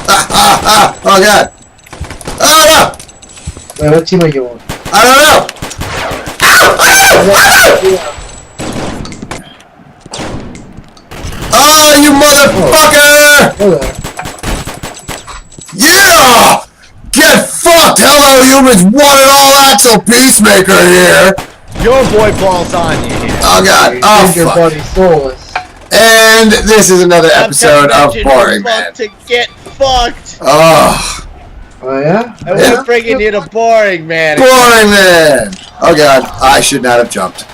Oh god! Oh no! Wait, what team are you on? I don't know! Oh, you motherfucker! Hello. Yeah! Get fucked! Hello, humans! One and all Axel Peacemaker here! Your boy Paul's on you here. Oh god! Oh Your fuck! buddy Soulless. And this is another episode of Boring Man. To get fucked. Oh, Oh yeah? I was bringing you to Boring Man. Boring Man! Oh god, I should not have jumped.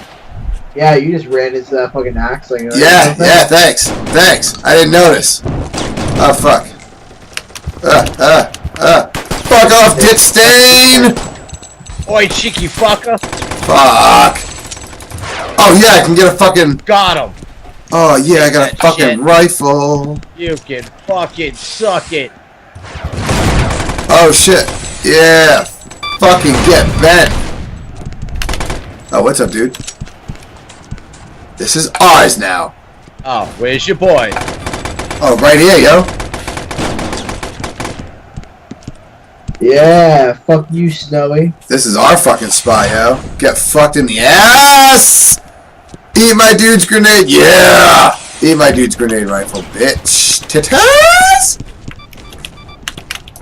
Yeah, you just ran into that fucking axe like Yeah, yeah, thanks. Thanks. I didn't notice. Oh fuck. Fuck off, Dit Stain! Oi, cheeky fucker. Fuck. Oh yeah, I can get a fucking... Got him. Oh yeah, I got a fucking Shit. rifle. You can fucking suck it. Oh shit. Yeah. Fucking get bent. Oh, what's up, dude? This is ours now. Oh, where's your boy? Oh, right here, yo. Yeah, fuck you, Snowy. This is our fucking spot, yo. Get fucked in the ass! Eat my dude's grenade, yeah! Eat my dude's grenade rifle, bitch. Tatas!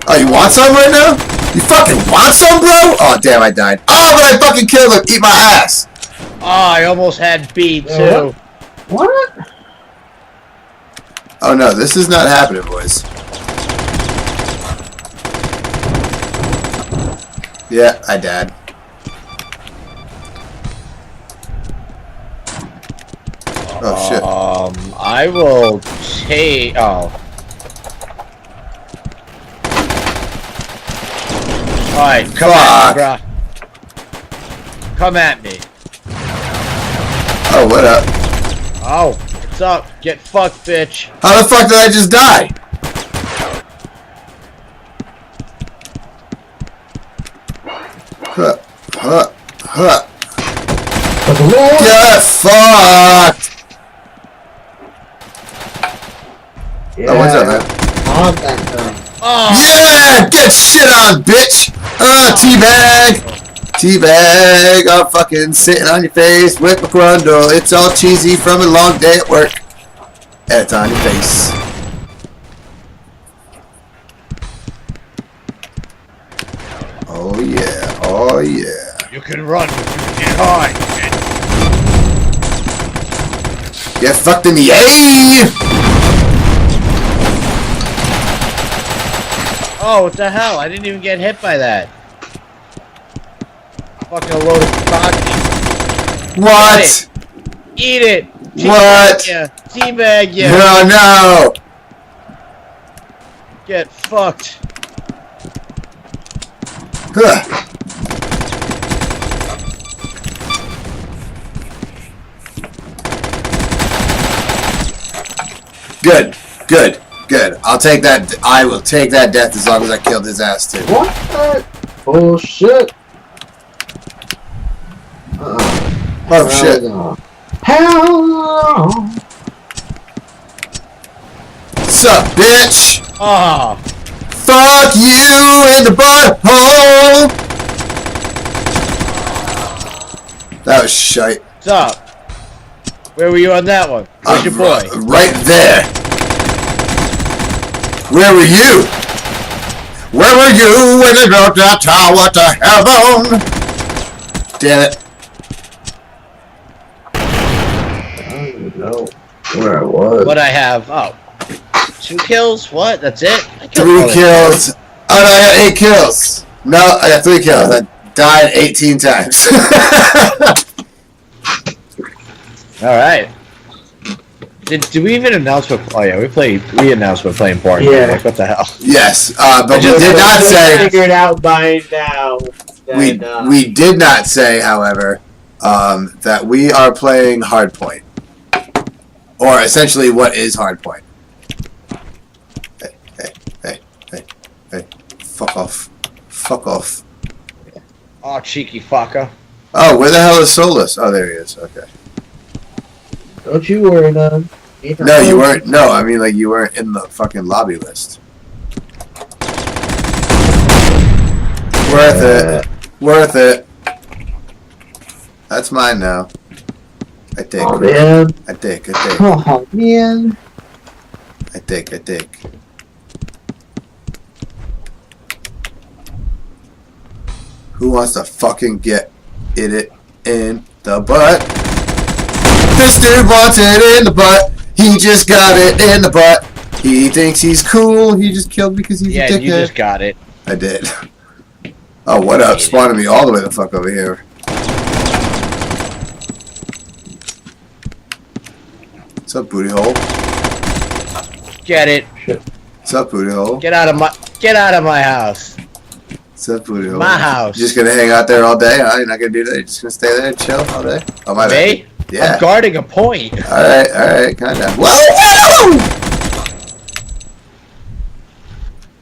Oh, you want some right now? You fucking want some, bro? Oh, damn, I died. Oh, but I fucking killed him. Eat my ass. Oh, I almost had B too. Yeah, What? Oh, no, this is not happening, boys. Yeah, I died. Oh, shit. I will take. Oh. Alright, come at me, bruh. Come at me. Oh, what up? Oh, what's up? Get fucked, bitch. How the fuck did I just die? Huh, huh, huh. Get fucked! Yeah. Oh, what's up, man? On that thing. Oh, Yeah! Get shit on, bitch! Teabag! Teabag! I'm fucking sitting on your face with my grundle. It's all cheesy from a long day at work. And it's on your face. Oh yeah, oh yeah. you can run, but you can't hide. Get fucked in the A! Oh, what the hell? I didn't even get hit by that. Fucking load of cocky. What? Eat it! What? Teabag ya! No, no! Get fucked. Huh. Good, good, good. I'll take that. I will take that death as long as I killed his ass too. What the bullshit? Oh shit! Hell no! Sup, bitch? Ah, Fuck you in the butthole! That was shite. what's up? Where were you on that one? Where's your boy? Right there. Where were you? Where were you when they dropped that tower to heaven? Damn it. I don't even know where I was. What I have? Oh, 2 kills? What? That's it? I killed 3 all that. kills. Oh no, I got 8 kills. No, I got 3 kills. I died 18 times. All right. Did we even announce what? Oh yeah, we announced we're playing Boring. Yeah. Like what the hell? Yes, but we did not say. Figured out by now. We did not say, however, that we are playing Hardpoint, or essentially, what is Hardpoint? Hey! Fuck off! Fuck off! Oh, cheeky fucker. Oh, where the hell is Solus? Oh, there he is. Okay. Don't you worry, none. No, you weren't. No, I mean, like, you weren't in the fucking lobby list. Worth it. Worth it. That's mine now. I take. Oh man. I take. Oh man. I take. Who wants to fucking get it in the butt? This dude wants it in the butt. He just got it in the butt. He thinks he's cool. He just killed because he's a Yeah, dickhead. you just got it. I did. Oh, what up? Spawning me all the way the fuck over here. What's up, booty hole? Get it. What's up, booty hole? Get out of my house. What's up, booty hole? My house. You just gonna hang out there all day? Huh? You're not gonna do that? You're just gonna stay there and chill all day? Oh, my bad. Me? Yeah. I'm guarding a point. Alright, kinda. Whoa!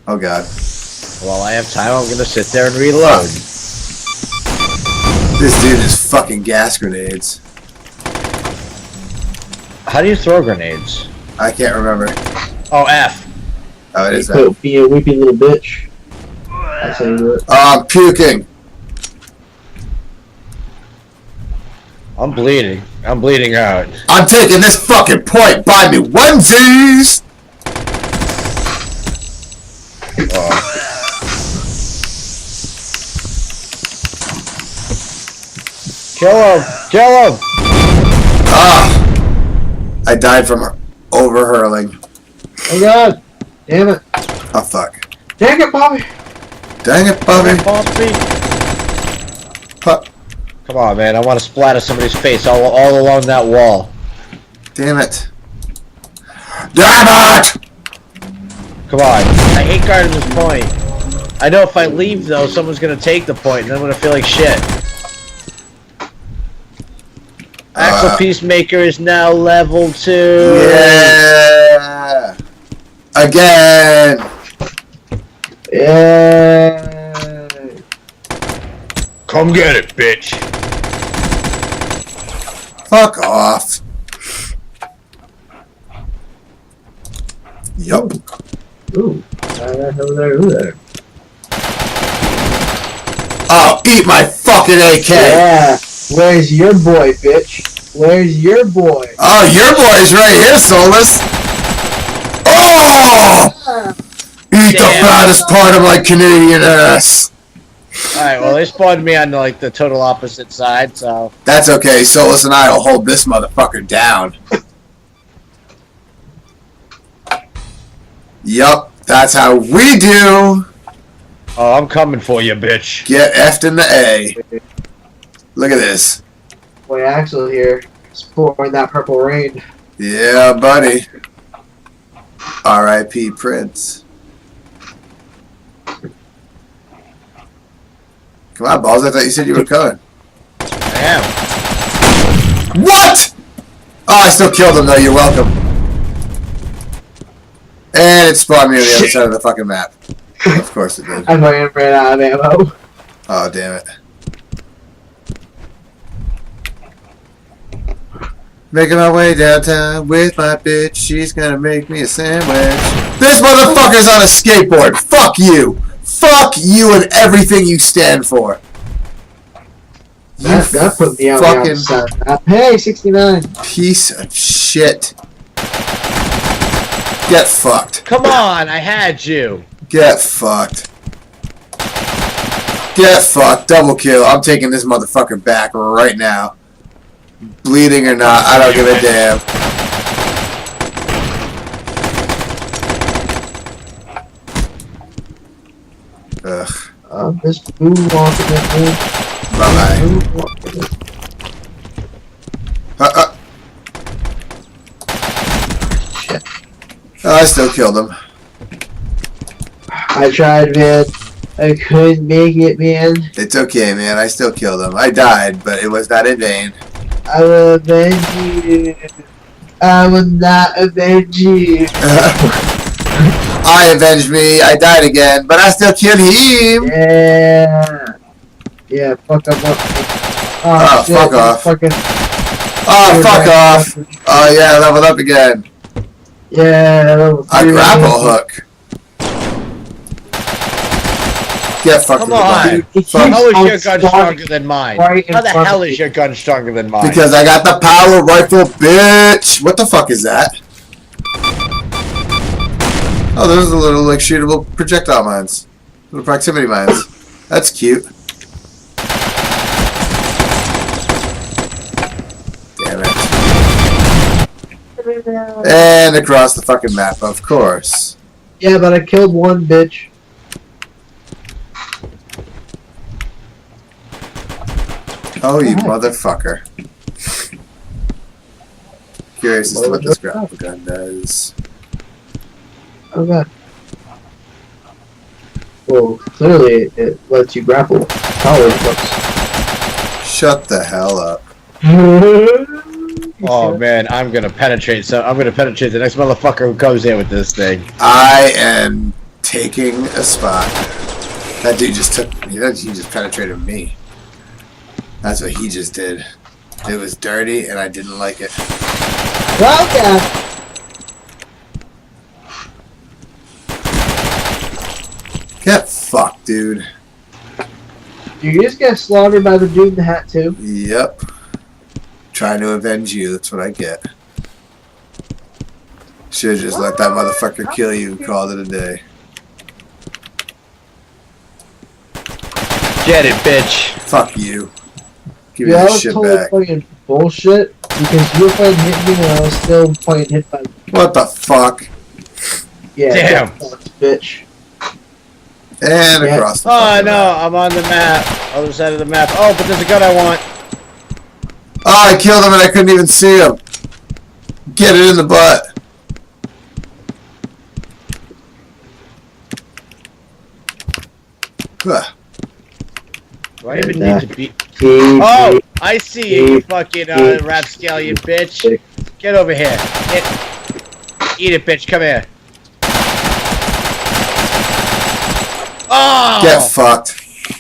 Oh god. While I have time, I'm gonna sit there and reload. This dude is fucking gas grenades. How do you throw grenades? I can't remember. Oh, F. Oh, it is that. Quit being a weepy little bitch. That's how you do it. I'm puking. I'm bleeding. I'm bleeding out. I'm taking this fucking point. Buy me onesies. Kill him! Kill him! Ah! I died from over hurling. Oh god! Damn it! Oh fuck! Dang it, Bobby! Dang it, Bobby! Come on, man! I want to splatter somebody's face all along that wall. Damn it! Damn it! Come on! I hate guarding this point. I know if I leave though, someone's gonna take the point, and I'm gonna feel like shit. Axel Peacemaker is now level 2. Yeah! Again! Yeah! Come get it, bitch! Fuck off! Yup. Ooh. Who there? Oh, eat my fucking AK! Yeah! Where's your boy, bitch? Where's your boy? Oh, your boy's right here, Solus! Oh! Eat the fattest part of my Canadian ass! Alright, well they spawned me on like the total opposite side, so... That's okay, Solus and I will hold this motherfucker down. Yup, that's how we do! Oh, I'm coming for you, bitch. Get F'd in the A. Look at this. Boy, Axel here. Pouring that purple rain. Yeah, buddy. R.I.P. Prince. Come on, Balls. I thought you said you were coming. I am. What? Oh, I still killed him, though. You're welcome. And it spawned me on the other side of the fucking map. Of course it did. I fucking ran out of ammo. Oh, damn it. Making my way downtown with my bitch. She's gonna make me a sandwich. This motherfucker's on a skateboard. Fuck you. Fuck you and everything you stand for. That put me out fucking outside. Hey, 69. Piece of shit. Get fucked. Come on, I had you. Get fucked. Get fucked. Double kill. I'm taking this motherfucker back right now. Bleeding or not, I don't give a damn. Ugh. This food walking in. Bye-bye. Shit. Oh, I still killed him. I tried, man. I couldn't make it, man. It's okay, man. I still killed him. I died, but it was not in vain. I will avenge you. I will not avenge you. I avenged me. I died again, but I still killed him. Yeah. Yeah, fuck up. Oh, shit, fuck off. Fucking, Oh, fuck off. Oh, yeah, leveled up again. yeah. A grapple hook. Get fucked Come in the butt. on. He Fuck. How is keeps your on gun spawning stronger than mine? right in How the front hell of is you. your gun stronger than mine? Because I got the power rifle, bitch. What the fuck is that? Oh, those are little like shootable projectile mines, little proximity mines. That's cute. Damn it. And across the fucking map, of course. Yeah, but I killed one bitch. Oh, you motherfucker. Curious as to what this grapple gun does. Oh god. Well, clearly it lets you grapple. Power fucks. Shut the hell up. Oh man, I'm gonna penetrate. So I'm gonna penetrate the next motherfucker who comes in with this thing. I am taking a spot. That dude just took me. He just penetrated me. That's what he just did. It was dirty and I didn't like it. Well, yeah. Get fucked, dude. You just get slaughtered by the dude in the hat too. Yep. Trying to avenge you, that's what I get. Should've just let that motherfucker kill you and called it a day. Get it, bitch. Fuck you. Give me Yeah, I this was shit totally back. playing bullshit because you were playing hit me and I was still playing hit by. What the fuck? Yeah, Damn. get fucked, bitch. And Yeah. across the Oh fucking no, map. I'm on the map. Other side of the map. Oh, but there's a gun I want. Oh, I killed him and I couldn't even see him. Get it in the butt. Ugh. Do I even need to be? Oh! Oh, I see you, you fucking rapscallion bitch. Get over here. Eat it, bitch. Come here. Oh! Get fucked.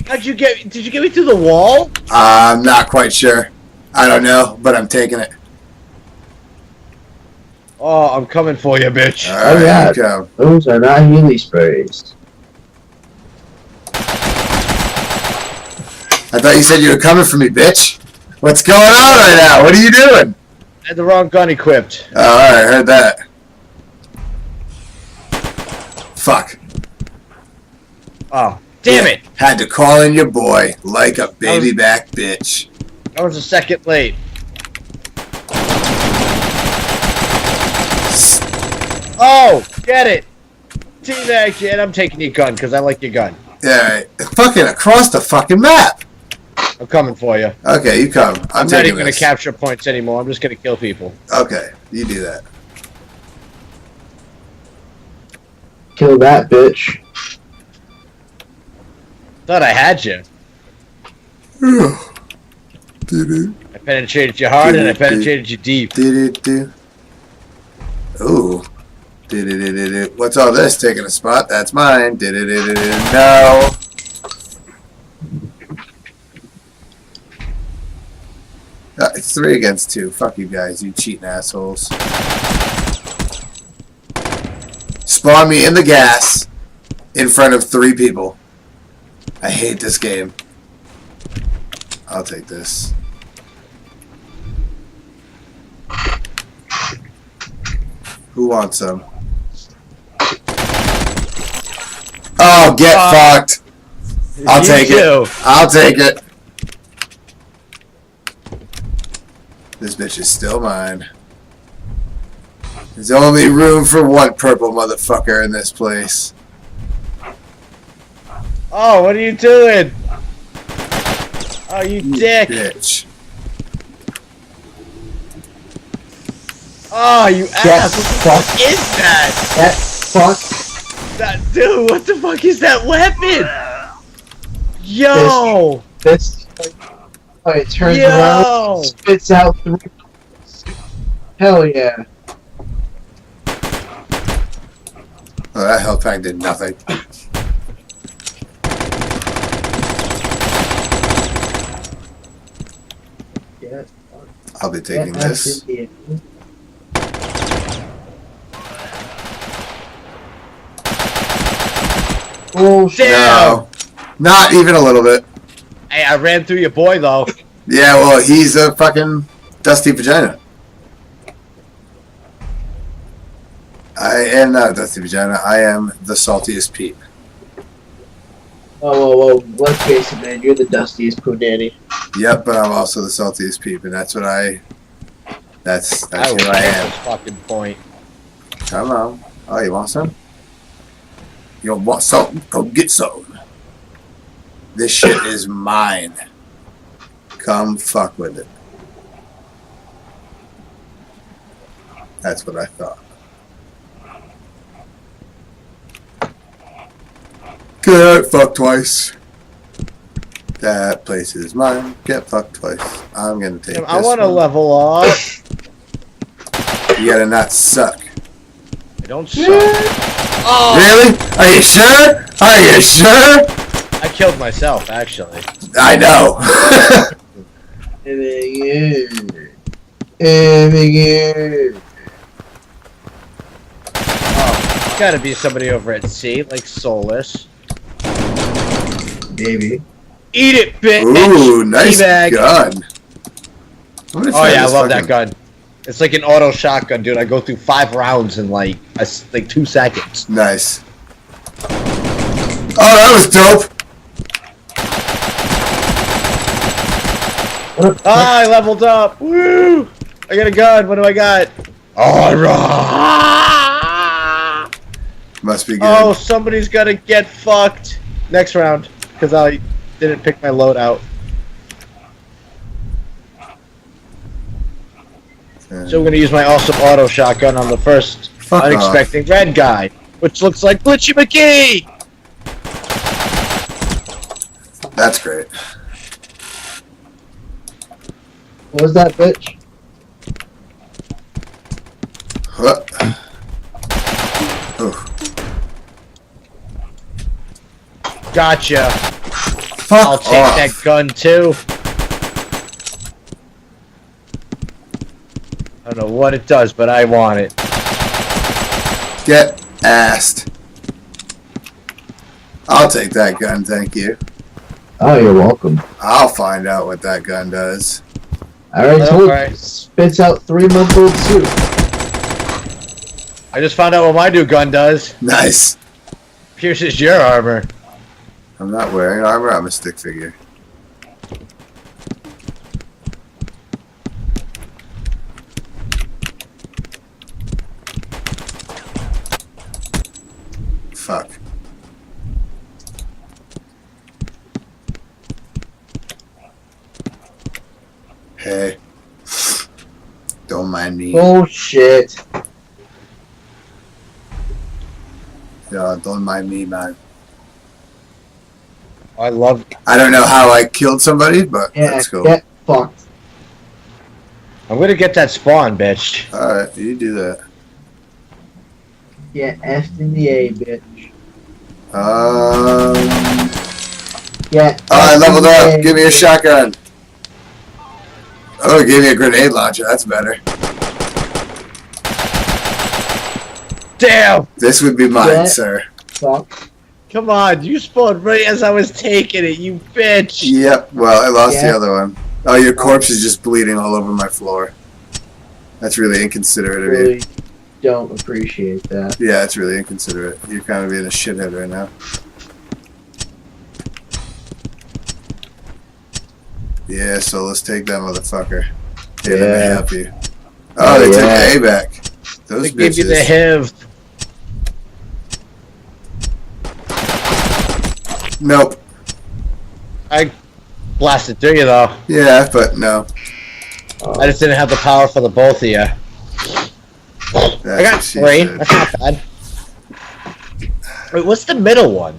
How'd you get? Did you get me through the wall? I'm not quite sure. I don't know, but I'm taking it. Oh, I'm coming for you, bitch. Alright, yeah. here you come. Those are not Healy sprays. I thought you said you were coming for me, bitch. What's going on right now? What are you doing? I had the wrong gun equipped. Oh, alright, I heard that. Fuck. Oh, damn it! Had to call in your boy like a baby back bitch. I was a second late. Oh, get it! Teabag you, and I'm taking your gun because I like your gun. Yeah, fucking across the fucking map. I'm coming for you. Okay, you come. I'm I'm not taking even going this. to capture points anymore. I'm just going to kill people. Okay, you do that. Kill that bitch. Thought I had you. Do-do, I penetrated you hard and I penetrated you deep. do-do-do. Ooh. Do-do-do-do-do. What's all this? Taking a spot? That's mine. Do-do-do-do-do. No. It's 3 against 2. Fuck you guys, you cheating assholes. Spawn me in the gas in front of 3 people. I hate this game. I'll take this. Who wants some? Oh, get fucked. I'll You take too. it. I'll take it. This bitch is still mine. There's only room for one purple motherfucker in this place. Oh, what are you doing? Oh, you dick. Bitch. Oh, you ass. What the fuck. fuck is that? That fuck. That dude, what the fuck is that weapon? Yo! This. Oh, it turns Yo! around, spits out 3. Hell yeah. Oh, that health pack did nothing. Yeah. I'll be taking Yeah, this. Oh shit. Damn! No. Not even a little bit. Hey, I ran through your boy though. Yeah, well, he's a fucking dusty vagina. I am not a dusty vagina. I am the saltiest peep. Whoa. Let's face it, man. You're the dustiest poo daddy. Yep, but I'm also the saltiest peep, and that's what I. That's who I hate am. this fucking point. Come on. Oh, you want some? You want some? Go get some. This shit is mine. Come fuck with it. That's what I thought. Get fucked twice. That place is mine. Get fucked twice. I'm gonna take I this want to one. level up. You gotta not suck. I don't suck. Oh, Really? Are you sure? Are you sure? I killed myself actually. I know. Oh, gotta be somebody over at sea, like Solus. Maybe. Eat it, bitch! Ooh, nice Teabag. gun. Oh yeah, I love that gun. It's like an auto shotgun, dude. I go through 5 rounds in like 2 seconds. Nice. Oh, that was dope. Ah, I leveled up. Woo! I got a gun. What do I got? Oh, Must be good. oh, somebody's gonna get fucked next round because I didn't pick my load out. So we're gonna use my awesome auto shotgun on the first Fuck unexpected red guy, which looks like Glitchy McGee. That's great. What was that, bitch? Huh. Ooh. Gotcha. Fuck I'll take off. that gun too. I don't know what it does, but I want it. Get assed. I'll take that gun, thank you. Oh, you're welcome. I'll find out what that gun does. I already told you. Alright. Spits out 3-month-old soup. I just found out what my new gun does. Nice. Pierces your armor. I'm not wearing armor, I'm a stick figure. Fuck. Hey. Don't mind me. Bullshit. Yeah, don't mind me, man. I love. I don't know how I killed somebody, but Yeah, that's cool. get fucked. I'm gonna get that spawn, bitch. Alright, you do that. Get effed in the A, bitch. Get I effed in leveled the up. A, Give me a bitch. shotgun. Oh, it gave me a grenade launcher. That's better. Damn! This would be mine, Yeah. sir. Fuck. Come on, you spawned right as I was taking it, you bitch! Yep. Well, I lost the Yeah. other one. Oh, your corpse is just bleeding all over my floor. That's really inconsiderate of you. Really don't appreciate that. Yeah, it's really inconsiderate. You're kind of being a shithead right now. Yeah, so let's take that motherfucker. Yeah, let me Yeah. help you. Oh, they took A back. Those They give you the bitches. HIV. Nope. I blasted through you though. Yeah, but no. I just didn't have the power for the both of you. That's I got what she 3. said. That's not bad. Wait, what's the middle one?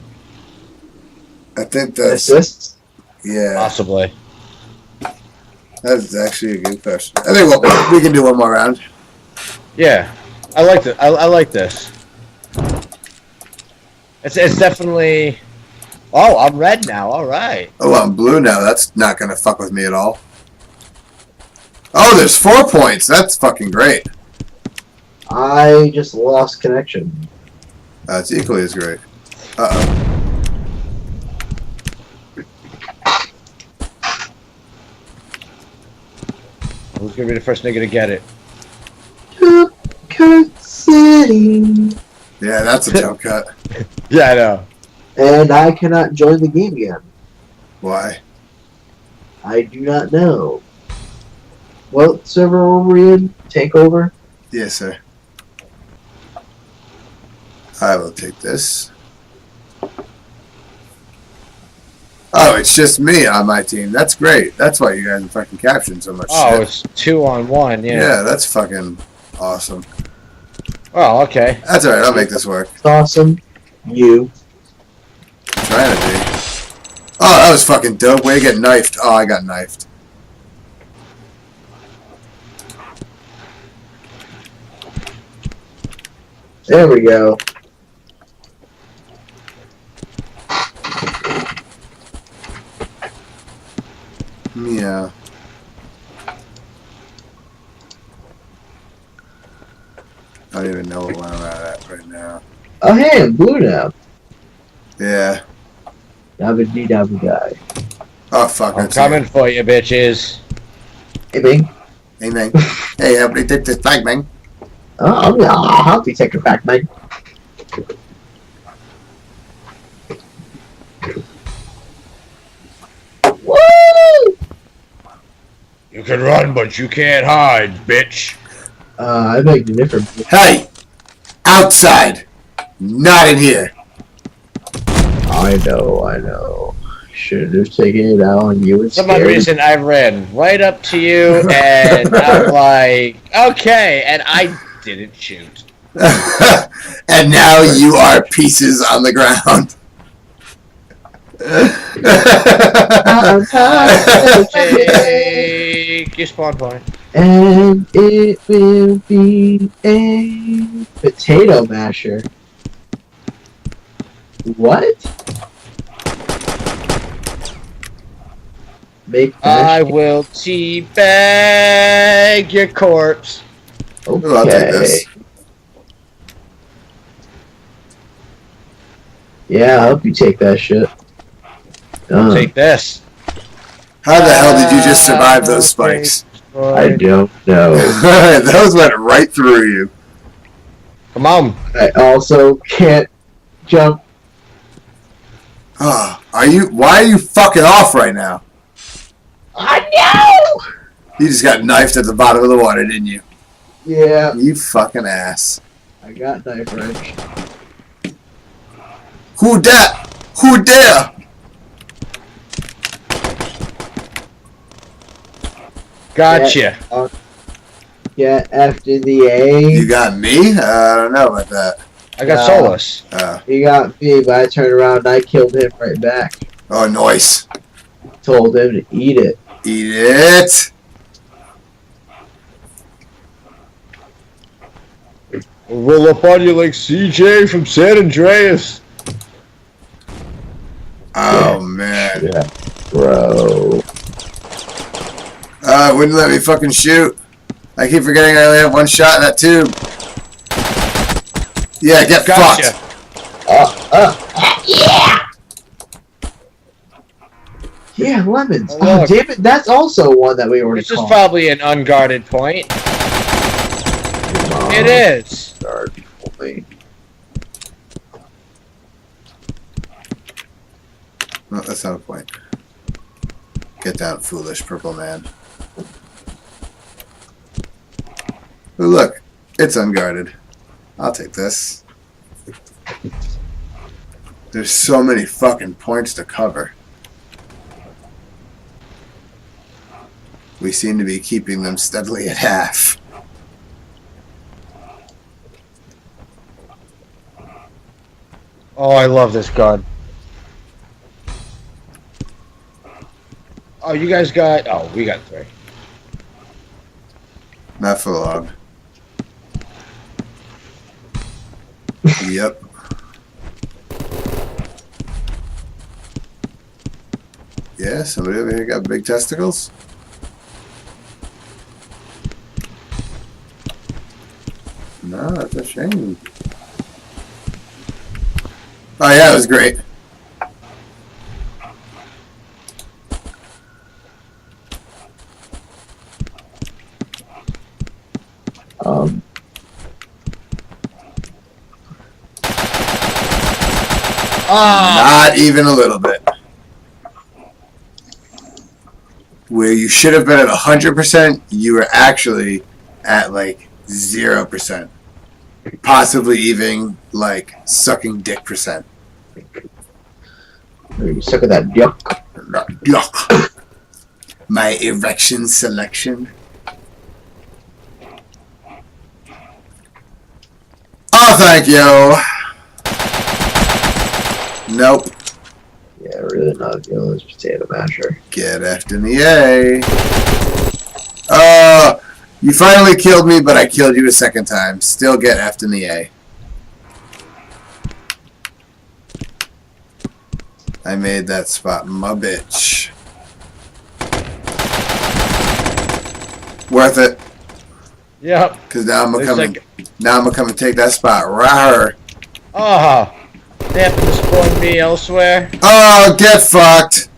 I think that's Assists? yeah. Possibly. That's actually a good question. I think we can do one more round. Yeah, I like it. I like this. It's definitely. Oh, I'm red now. All right. Oh, I'm blue now. That's not gonna fuck with me at all. Oh, there's 4 points. That's fucking great. I just lost connection. That's equally as great. Uh-oh. gonna be the first nigga to get it. Jump cut city. Yeah, that's a jump cut. Yeah, I know. And I cannot join the game again. Why? I do not know. What server were we in? Takeover? Yes, sir. I will take this. Oh, it's just me on my team. That's great. That's why you guys are fucking capturing so much Oh, shit. it's 2-on-1, yeah. Yeah, that's fucking awesome. Oh, okay. That's alright, I'll make this work. It's awesome. You. I'm trying to be. Oh, that was fucking dope. Way to get knifed. Oh, I got knifed. There we go. Yeah. I don't even know where I'm at right now. Oh, hey, I'm blue now. Yeah. Dabba dee dabba guy. Oh, fuck. I'm that's coming it. for you, bitches. Hey, Bing. Hey, man. Hey, help me take this back, man. Oh, I'll help you take it back, man. Woo! You can run, but you can't hide, bitch. I beg to differ. Hey! Outside! Not in here! I know. Should have taken it out on you. For some odd reason, I ran right up to you, and I'm like, okay, and I didn't shoot. And now you are pieces on the ground. Take your spawn point. And it will be a potato masher. What? Make I mash. will teabag your corpse. Ooh, I'll take this. Yeah, I hope you take that shit. Take this. How the hell did you just survive those spikes? I don't know. Those went right through you. Come on. I also can't jump. Oh, why are you fucking off right now? I know! You just got knifed at the bottom of the water, didn't you? Yeah, You fucking ass. I got knife wrench. Who dat? Who dare? Gotcha. Yeah, after the A. You got me? I don't know about that. I got Solus. He got me, but I turned around and I killed him right back. Oh, nice. Told him to eat it. Eat it. Roll up on you like CJ from San Andreas. Oh, man. Yeah, bro. Wouldn't let me fucking shoot. I keep forgetting I only have one shot in that tube. Yeah, get Gotcha. fucked. Yeah, lemons. Oh, Oh, look. damn it. That's also one that we already This is called. probably an unguarded point. It is. No, that's not a point. Get down, foolish purple man. Oh, look. It's unguarded. I'll take this. There's so many fucking points to cover. We seem to be keeping them steadily at half. Oh, I love this gun. Oh, you guys got... Oh, we got 3. Not for long. Yep. Yeah, somebody over here got big testicles? No, that's a shame. Oh yeah, it was great. Ah! Not even a little bit. Where you should have been at 100%, you were actually at like 0%. Possibly even like sucking dick percent. You suck at that yuck. Yuck. My erection selection. Oh, thank you. Nope. Yeah, really not feeling this potato masher. Get effed in the A. You finally killed me, but I killed you a second time. Still get effed in the A. I made that spot my bitch. Worth it. Yep. Cause now I'm gonna Looks come like- now I'm gonna come and take that spot right here. Oh, they happen to spawn me elsewhere. Oh, get fucked.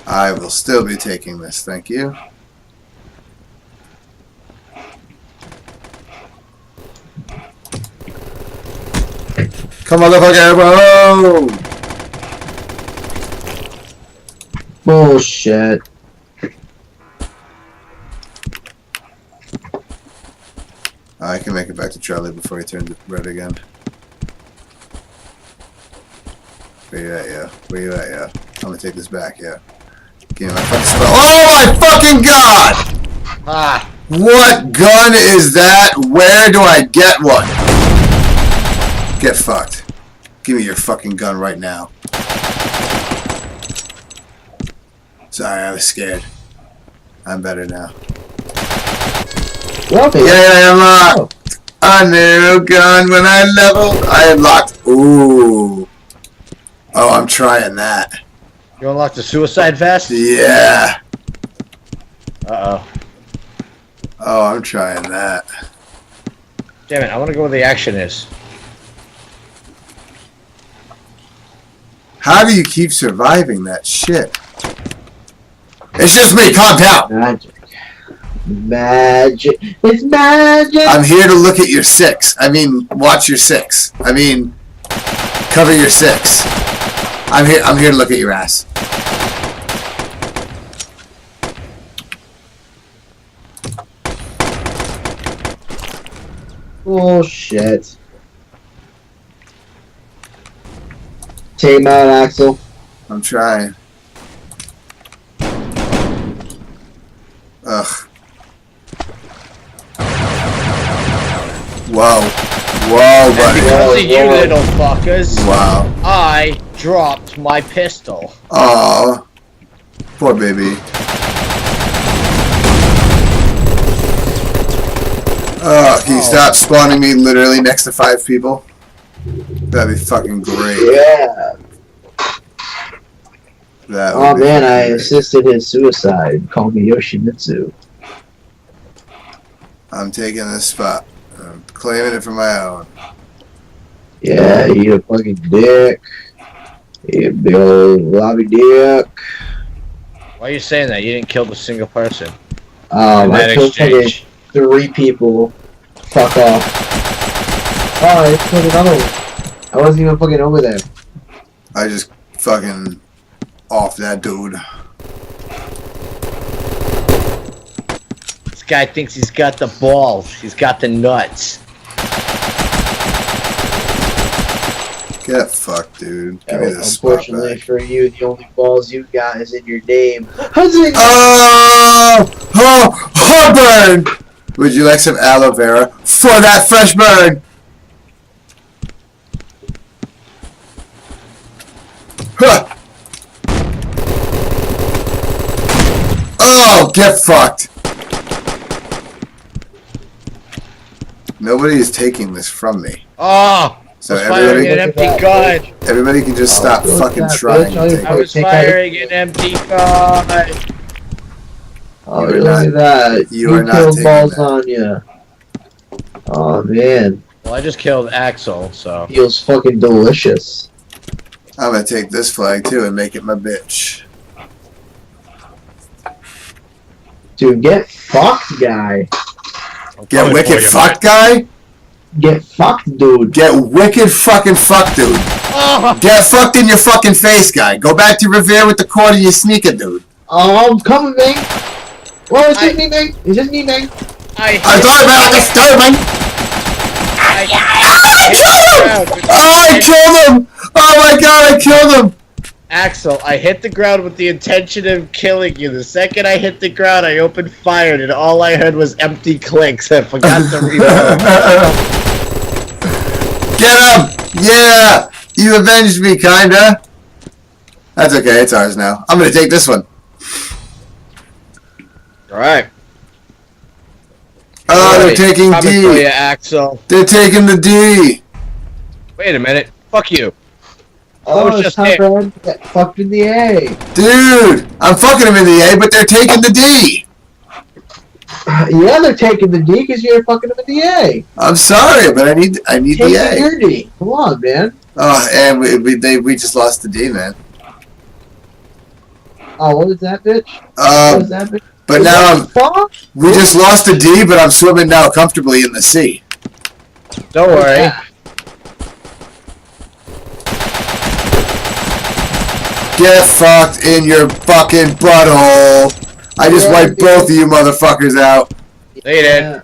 I will still be taking this, thank you. Come on, motherfucker, bro! Bullshit. I can make it back to Charlie before he turns red again. Where you at, yeah? Where you at, yeah? I'm gonna take this back, yeah. Give me my fucking spell. Oh my fucking god! Ah, What gun is that? Where do I get one? Get fucked. Give me your fucking gun right now. Sorry, I was scared. I'm better now. Well, baby. Yeah, I unlocked a new gun when I leveled. I unlocked. Ooh. Oh, I'm trying that. you unlocked the suicide vest? Yeah. Uh-oh. Oh, I'm trying that. Damn it, I want to go where the action is. How do you keep surviving that shit? It's just me. Calm down. Magic. Magic. It's magic. I'm here to look at your six. I mean, watch your six. I mean, cover your six. I'm here to look at your ass. Bullshit. Take him out, Axel. I'm trying. Ugh. Whoa. Whoa, buddy. Because of you Whoa. little fuckers, Wow. I dropped my pistol. Aw. Poor baby. Can you stop spawning me literally next to 5 people? That'd be fucking great. Yeah. That Oh would be man, I great. assisted his suicide. Call me Yoshimitsu. I'm taking this spot. I'm claiming it for my own. Yeah, eat a fucking dick. Eat a big old lobby dick. Why are you saying that? You didn't kill the single person. In I that killed fucking exchange. 3 people. Fuck off. Oh, I killed another one. I wasn't even fucking over there. I just fucking off that dude. This guy thinks he's got the balls. He's got the nuts. Get fucked, dude. Give me this spot Unfortunately back. for you, the only balls you got is in your name. Hudson! Oh! Burn! Would you like some aloe vera for that fresh burn? Huh. Oh, get fucked. Nobody is taking this from me. Oh! So I was firing everybody, an empty gun. everybody can just stop look at fucking that, trying bitch. to take I it. was firing an empty gun. Oh, You are look not- at that. you are not killed taking balls that. on you. Oh man, Well, I just killed Axel, so. feels fucking delicious. I'm gonna take this flag too and make it my bitch. Dude, get fucked, guy. Get coming wicked for you, fucked, guy. Get fucked, dude. Get wicked fucking fucked, dude. Oh, Get fucked in your fucking face, guy. Go back to Revere with the cord of your sneaker, dude. Oh, I'm coming, man. Well, it's just me, man. It's just me, man. I thought about disturbing. I killed him! Oh my god, I killed him! Axel, I hit the ground with the intention of killing you. The second I hit the ground, I opened fire, and all I heard was empty clicks. I forgot to reload. Get him! Yeah! You avenged me, kinda. That's okay, it's ours now. I'm gonna take this one. Alright. Oh, they're taking Coming for you, D. Axel. They're taking the D. Wait a minute. Fuck you. Oh, was it's just time there. for him to get fucked in the A. Dude, I'm fucking them in the A, but they're taking the D. Yeah, they're taking the D because you're fucking them in the A. I'm sorry, but I need Take the A. your D. Come on, man. Oh, and we just lost the D, man. Oh, what is that, bitch? What is that, bitch? But now Fuck? we just lost the D, but I'm swimming now comfortably in the C. Don't worry. Yeah. Get fucked in your fucking butthole. I just Yeah, wiped dude. both of you motherfuckers out. They did. Yeah.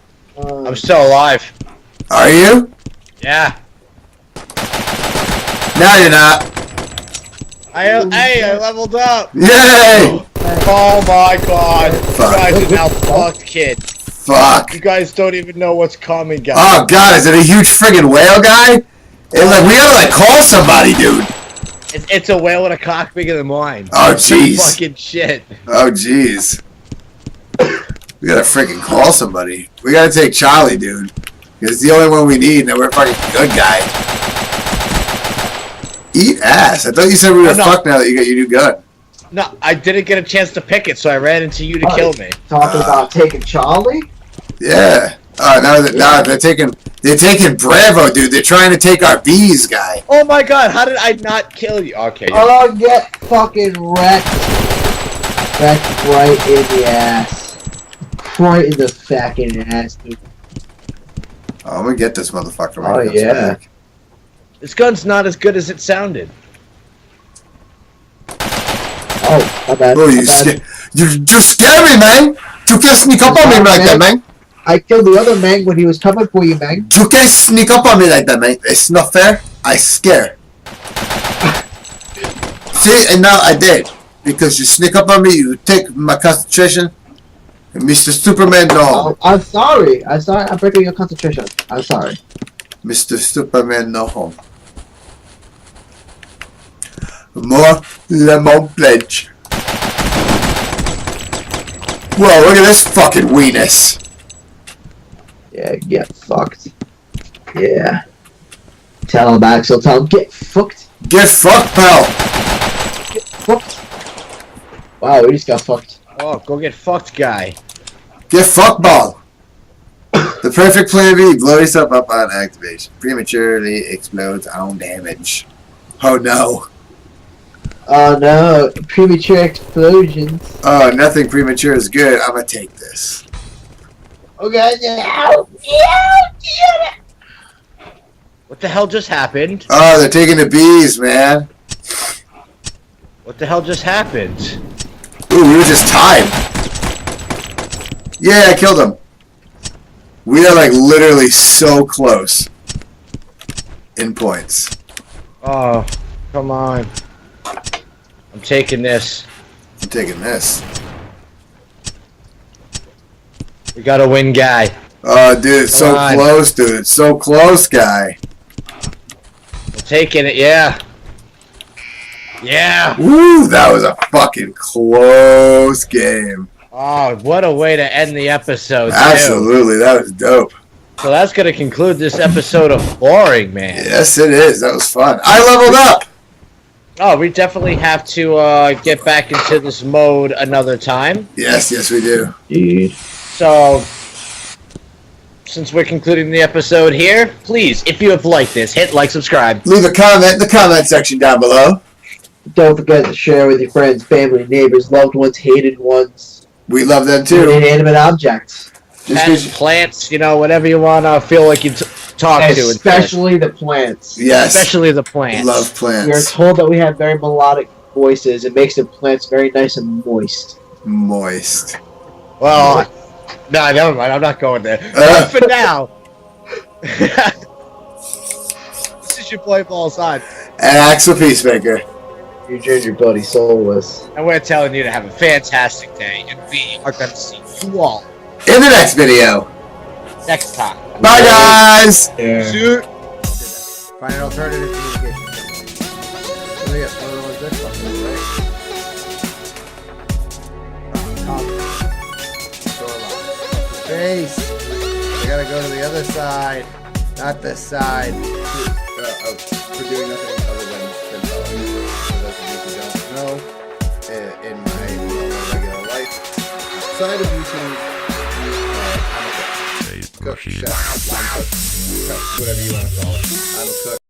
I'm still alive. Are you? Yeah. Now you're not. I leveled up. Yay! Oh my god. Fuck. You guys are now fucked, kid. Fuck. You guys don't even know what's coming, guys. Oh god, is it a huge friggin' whale guy? It's like we gotta like call somebody, dude. It's a whale with a cock bigger than mine. Oh jeez. Fucking shit. Oh jeez. We gotta freaking call somebody. We gotta take Charlie, dude. He's the only one we need, and we're a fucking good guy. Eat ass. I thought you said we were no. fucked now that you got your new gun. No, I didn't get a chance to pick it, so I ran into you to Oh, kill me. Talking about taking Charlie? Yeah. Now they're taking Bravo, dude. They're trying to take our bees, guy. Oh my god, how did I not kill you? Okay. Yeah. Oh, get fucking wrecked. Wrecked right in the ass. Right in the fucking ass, dude. Oh, I'm gonna get this motherfucker. Oh, when he comes yeah. back. This gun's not as good as it sounded. Oh, my bad. Oh, my you bad. you scare me, man. You can't sneak up on me like that, man. I killed the other man when he was coming for you, man. You can't sneak up on me like that, man. It's not fair. I scare. See, and now I did. Because you sneak up on me, you take my concentration. And Mr. Superman, no. Oh, I'm sorry. I'm breaking your concentration. I'm sorry. Mr. Superman, no home. More lemon pledge. Whoa, look at this fucking weenus. Yeah, get fucked. Yeah. Tell him, Axel. Tell him, get fucked. Get fucked, pal. Get fucked. Wow, we just got fucked. Oh, go get fucked, guy. Get fucked, ball. The perfect plan B. Blow yourself up on activation. Prematurely explodes on damage. Oh no. Oh no, premature explosions. Oh, nothing premature is good. I'm gonna take this. Oh god, no. What the hell just happened? Oh, they're taking the bees, man. What the hell just happened? Ooh, we were just tied. Yeah, I killed him. We are like literally so close in points. Oh, come on. I'm taking this. I'm taking this. We gotta win, guy. Oh, dude, it's so Come on. close, dude. It's so close, guy. I'm taking it, yeah. Yeah. Woo, that was a fucking close game. Oh, what a way to end the episode, too. Absolutely, that was dope. So that's gonna conclude this episode of Boring, man. Yes, it is. That was fun. I leveled up. Oh, we definitely have to get back into this mode another time. Yes, yes, we do. Dude. So, since we're concluding the episode here, please, if you have liked this, hit like, subscribe. Leave a comment in the comment section down below. Don't forget to share with your friends, family, neighbors, loved ones, hated ones, We love them and too. inanimate objects. Pets, plants, you know, whatever you want to feel like you talk to. Especially the plants. Yes. Especially the plants. Love We are plants. told that we have very melodic voices. It makes the plants very nice and moist. Moist. Well, no, never mind. I'm not going there. For now. This is your boy Balls On. And Axel Peacemaker. Your ginger buddy soulless. And we're telling you to have a fantastic day. And we are going to see you all In the next video. next time. Bye, guys. Shoot. Find an alternative communication. So yeah, one of the ones this fucking right? Face. We gotta go to the other side, not this side. For doing nothing other than following. For those of you who don't know, in my normal regular life, outside of YouTube, I'm a cook. Cook, chef, line cook, whatever you want to call it. I'm a cook.